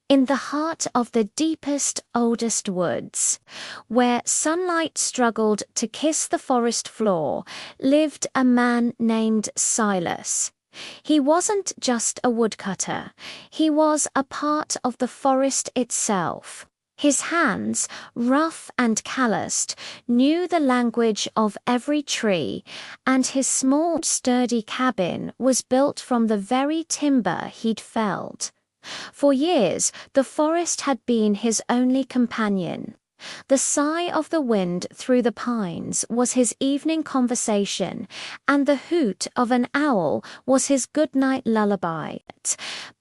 In the heart of the deepest, oldest woods, where sunlight struggled to kiss the forest floor, lived a man named Silas. He wasn't just a woodcutter, he was a part of the forest itself. His hands, rough and calloused, knew the language of every tree, and his small, sturdy cabin was built from the very timber he'd felled. For years, the forest had been his only companion. The sigh of the wind through the pines was his evening conversation, and the hoot of an owl was his good-night lullaby.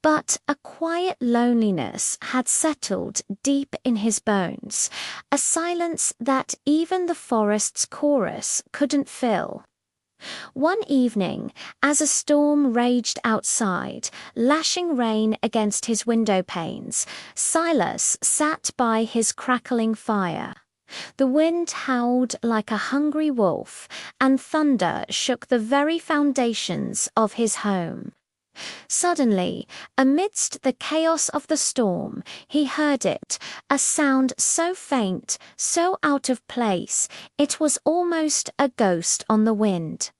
But a quiet loneliness had settled deep in his bones, a silence that even the forest's chorus couldn't fill. One evening, as a storm raged outside, lashing rain against his window panes, Silas sat by his crackling fire. The wind howled like a hungry wolf, and thunder shook the very foundations of his home. Suddenly, amidst the chaos of the storm, he heard it, a sound so faint, so out of place, it was almost a ghost on the wind.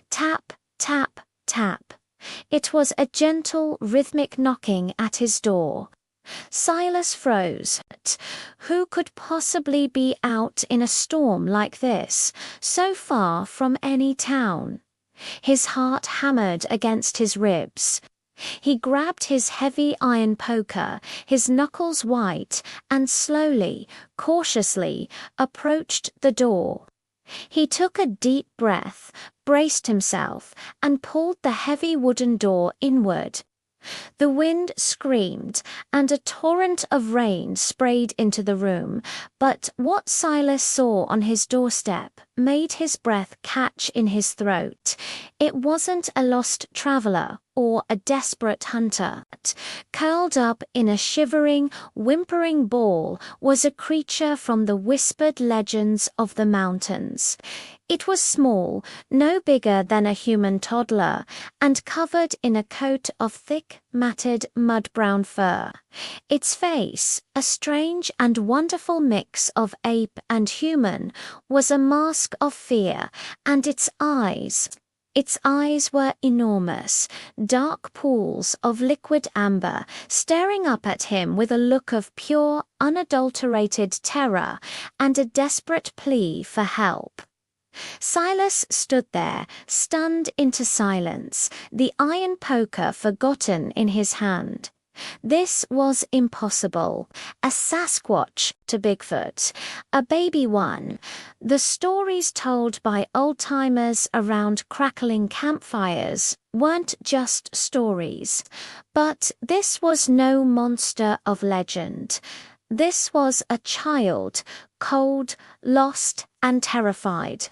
Tap, tap, tap. It was a gentle, rhythmic knocking at his door. Silas froze. Who could possibly be out in a storm like this, so far from any town? His heart hammered against his ribs. He grabbed his heavy iron poker, his knuckles white, and slowly, cautiously, approached the door. He took a deep breath, braced himself, and pulled the heavy wooden door inward. The wind screamed, and a torrent of rain sprayed into the room, but what Silas saw on his doorstep made his breath catch in his throat. It wasn't a lost traveler or a desperate hunter. Curled up in a shivering, whimpering ball was a creature from the whispered legends of the mountains. It was small, no bigger than a human toddler, and covered in a coat of thick, matted, mud-brown fur. Its face, a strange and wonderful mix of ape and human, was a mask of fear, and its eyes were enormous, dark pools of liquid amber, staring up at him with a look of pure, unadulterated terror and a desperate plea for help. Silas stood there, stunned into silence, the iron poker forgotten in his hand. This was impossible. A Sasquatch to Bigfoot, a baby one. The stories told by old-timers around crackling campfires weren't just stories. But this was no monster of legend. This was a child, cold, lost, and terrified.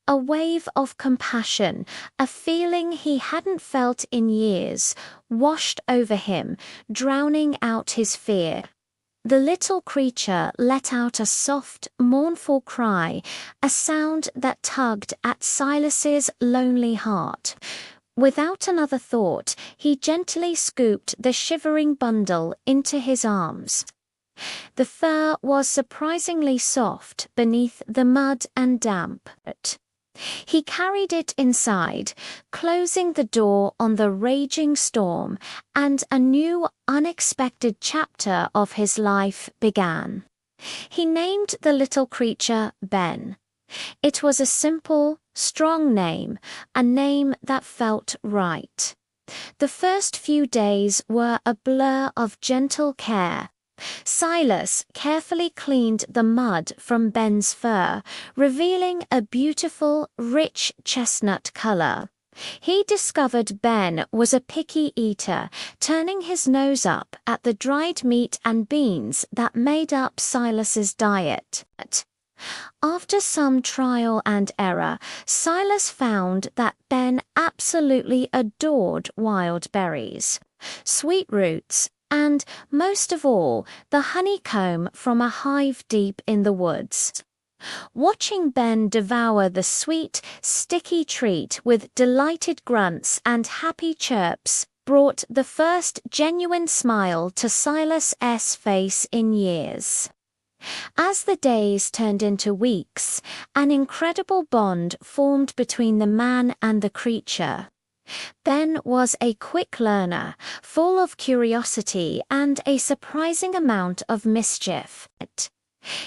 A wave of compassion, a feeling he hadn't felt in years, washed over him, drowning out his fear. The little creature let out a soft, mournful cry, a sound that tugged at Silas's lonely heart. Without another thought, he gently scooped the shivering bundle into his arms. The fur was surprisingly soft beneath the mud and damp. He carried it inside, closing the door on the raging storm, and a new, unexpected chapter of his life began. He named the little creature Ben. It was a simple, strong name, a name that felt right. The first few days were a blur of gentle care. Silas carefully cleaned the mud from Ben's fur, revealing a beautiful, rich chestnut color. He discovered Ben was a picky eater, turning his nose up at the dried meat and beans that made up Silas's diet. After some trial and error, Silas found that Ben absolutely adored wild berries, sweet roots, and, most of all, the honeycomb from a hive deep in the woods. Watching Ben devour the sweet, sticky treat with delighted grunts and happy chirps brought the first genuine smile to Silas's face in years. As the days turned into weeks, an incredible bond formed between the man and the creature. Ben was a quick learner, full of curiosity and a surprising amount of mischief.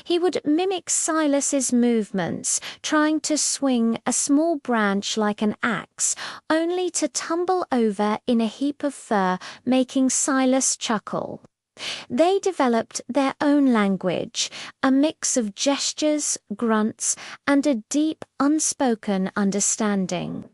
He would mimic Silas's movements, trying to swing a small branch like an axe, only to tumble over in a heap of fur, making Silas chuckle. They developed their own language, a mix of gestures, grunts, and a deep, unspoken understanding.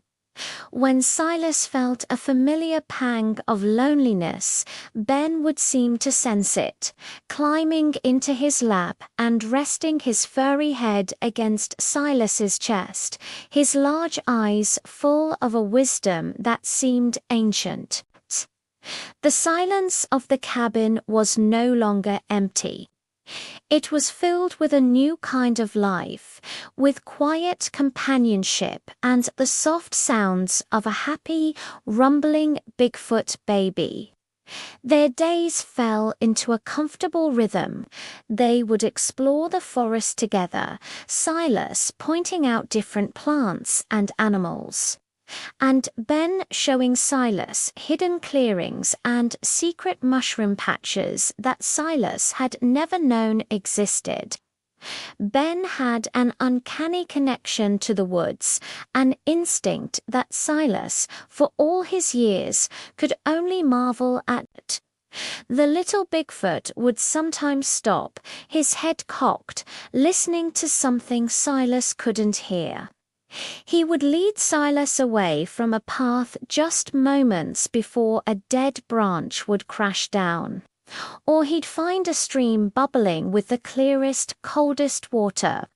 When Silas felt a familiar pang of loneliness, Ben would seem to sense it, climbing into his lap and resting his furry head against Silas's chest, his large eyes full of a wisdom that seemed ancient. The silence of the cabin was no longer empty. It was filled with a new kind of life, with quiet companionship and the soft sounds of a happy, rumbling Bigfoot baby. Their days fell into a comfortable rhythm. They would explore the forest together, Silas pointing out different plants and animals, and Ben showing Silas hidden clearings and secret mushroom patches that Silas had never known existed. Ben had an uncanny connection to the woods, an instinct that Silas, for all his years, could only marvel at. The little Bigfoot would sometimes stop, his head cocked, listening to something Silas couldn't hear. He would lead Silas away from a path just moments before a dead branch would crash down. Or he'd find a stream bubbling with the clearest, coldest water.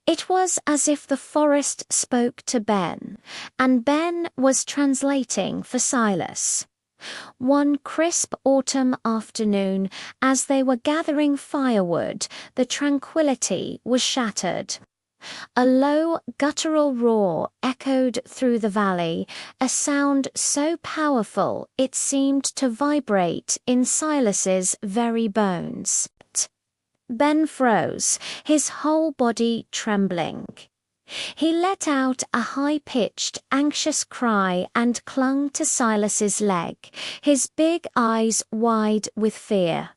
It was as if the forest spoke to Ben, and Ben was translating for Silas. One crisp autumn afternoon, as they were gathering firewood, the tranquility was shattered. A low, guttural roar echoed through the valley, a sound so powerful it seemed to vibrate in Silas's very bones. Ben froze, his whole body trembling. He let out a high-pitched, anxious cry and clung to Silas's leg, his big eyes wide with fear.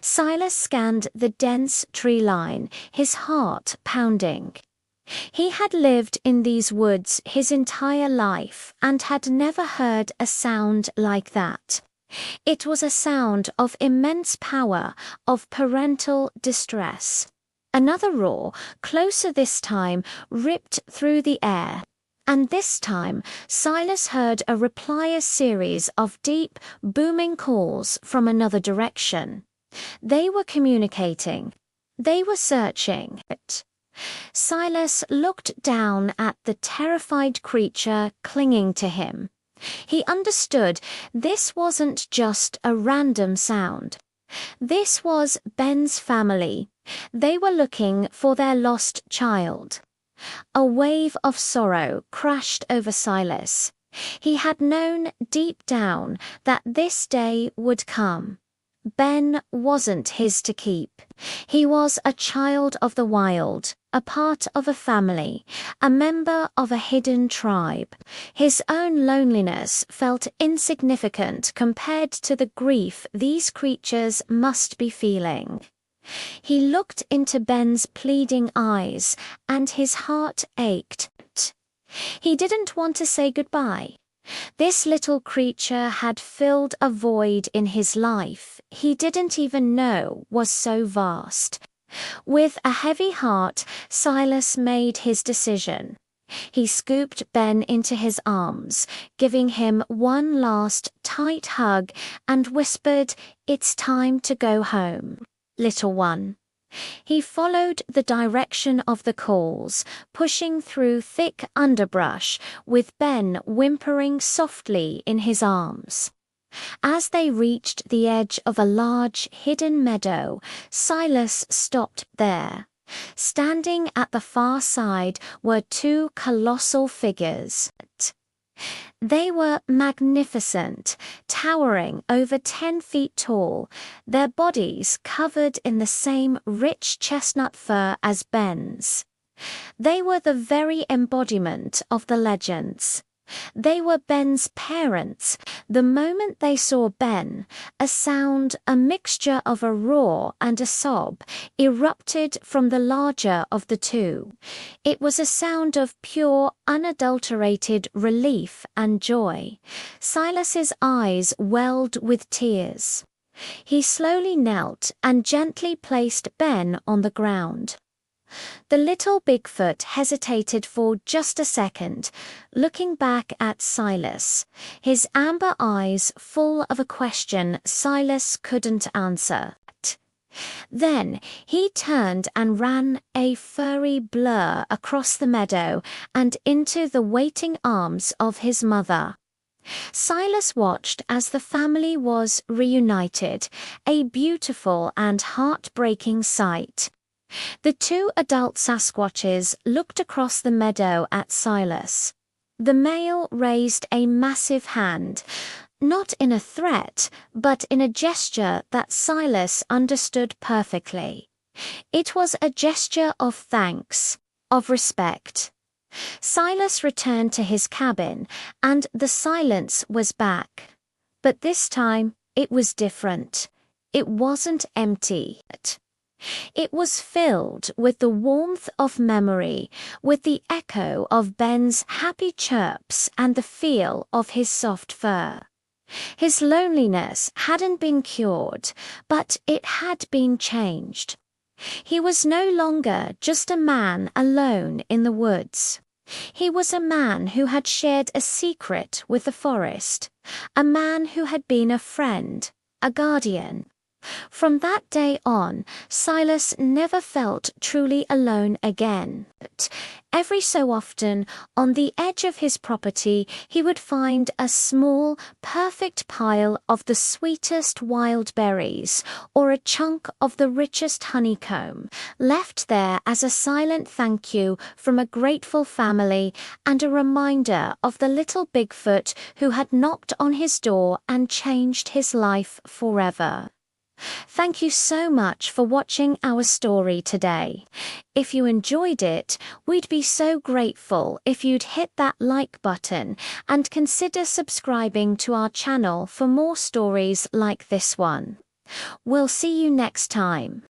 Silas scanned the dense tree line, his heart pounding. He had lived in these woods his entire life and had never heard a sound like that. It was a sound of immense power, of parental distress. Another roar, closer this time, ripped through the air. And this time, Silas heard a reply series of deep, booming calls from another direction. They were communicating. They were searching. Silas looked down at the terrified creature clinging to him. He understood this wasn't just a random sound. This was Ben's family. They were looking for their lost child. A wave of sorrow crashed over Silas. He had known deep down that this day would come. Ben wasn't his to keep. He was a child of the wild, a part of a family, a member of a hidden tribe. His own loneliness felt insignificant compared to the grief these creatures must be feeling. He looked into Ben's pleading eyes, and his heart ached. He didn't want to say goodbye. This little creature had filled a void in his life he didn't even know was so vast. With a heavy heart, Silas made his decision. He scooped Ben into his arms, giving him one last tight hug, and whispered, "It's time to go home, little one." He followed the direction of the calls, pushing through thick underbrush, with Ben whimpering softly in his arms. As they reached the edge of a large, hidden meadow, Silas stopped there. Standing at the far side were two colossal figures. They were magnificent, towering over 10 feet tall, their bodies covered in the same rich chestnut fur as Ben's. They were the very embodiment of the legends. They were Ben's parents. The moment they saw Ben, a sound, a mixture of a roar and a sob, erupted from the larger of the two. It was a sound of pure, unadulterated relief and joy. Silas's eyes welled with tears. He slowly knelt and gently placed Ben on the ground. The little Bigfoot hesitated for just a second, looking back at Silas, his amber eyes full of a question Silas couldn't answer. Then he turned and ran, a furry blur, across the meadow and into the waiting arms of his mother. Silas watched as the family was reunited, a beautiful and heartbreaking sight. The two adult Sasquatches looked across the meadow at Silas. The male raised a massive hand, not in a threat, but in a gesture that Silas understood perfectly. It was a gesture of thanks, of respect. Silas returned to his cabin, and the silence was back. But this time, it was different. It wasn't empty. It was filled with the warmth of memory, with the echo of Ben's happy chirps and the feel of his soft fur. His loneliness hadn't been cured, but it had been changed. He was no longer just a man alone in the woods. He was a man who had shared a secret with the forest, a man who had been a friend, a guardian. From that day on, Silas never felt truly alone again. Every so often, on the edge of his property, he would find a small, perfect pile of the sweetest wild berries, or a chunk of the richest honeycomb, left there as a silent thank you from a grateful family and a reminder of the little Bigfoot who had knocked on his door and changed his life forever. Thank you so much for watching our story today. If you enjoyed it, we'd be so grateful if you'd hit that like button and consider subscribing to our channel for more stories like this one. We'll see you next time.